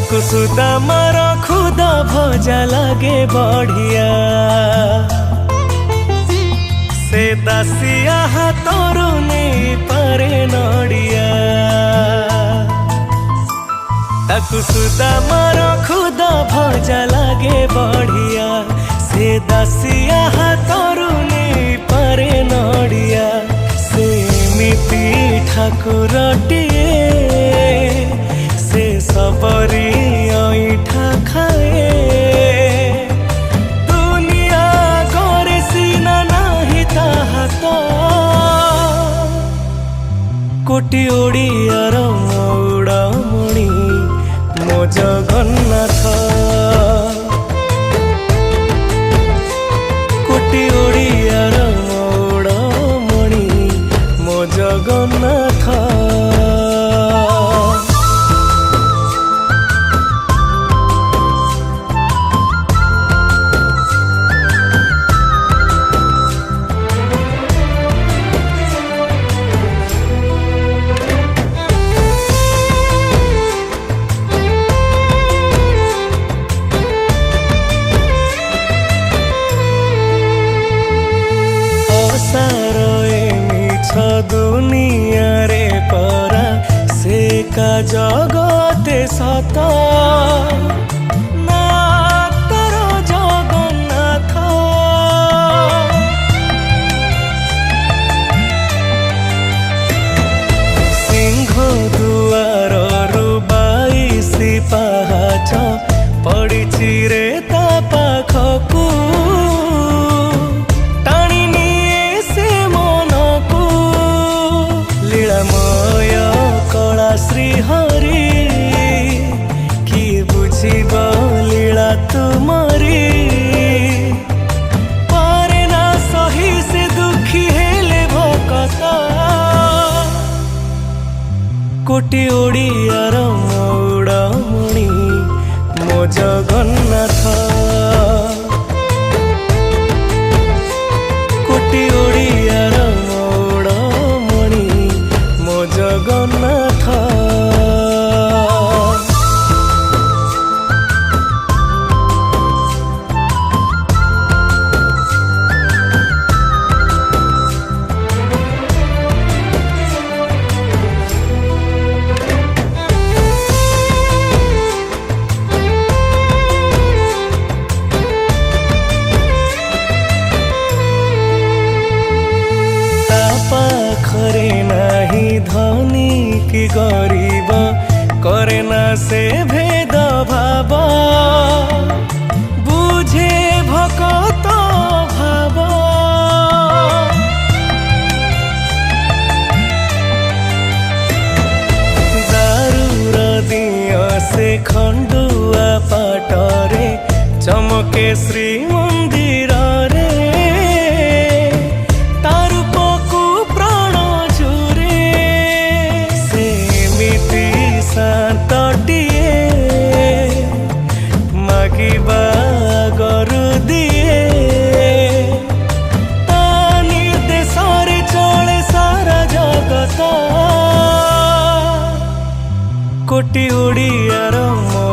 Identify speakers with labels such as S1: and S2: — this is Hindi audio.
S1: ताकु सुदा मार खुदा भजा लगे बढ़िया से दासिया हाथरू नहीं पारे नड़िया ताकु सुदा मार खुदा भजा लगे बढ़िया से दासिया हाथरू नहीं पारे नड़िया से मिति ठाकुरटिए से सबरी ऐठा खाए दुनिया करे सीना नाही ताहा तो कोटी ओडियार मौड़मणि मो जगन्नाथ कोटी ओडियार मौड़मणि मो जगन्नाथ दुनिया रे परा से का जगते सत ना तर जगन्नाथ सिंह दुआर रुबाईसी पाहाच पड़ी रे ता पाखकू श्री हरि किए बुझीब लीला तुमरी पारे ना सही से दुखी हेले भकत कोटी ओडियार मौड़मणि मो जगन्नाथ कोटी ओडियार मौड़मणि मो जगन्नाथ पाखरे नाही धनी कि गरीब करे ना से भेद भाव बुझे भकत भाव दारूर दिय से खंडुआ पाटरे चमके श्री मंदिर रे तटिए मागिबा गरु दिए ता निर्देश रे चले सारा जगत कोटी ओडियार मौ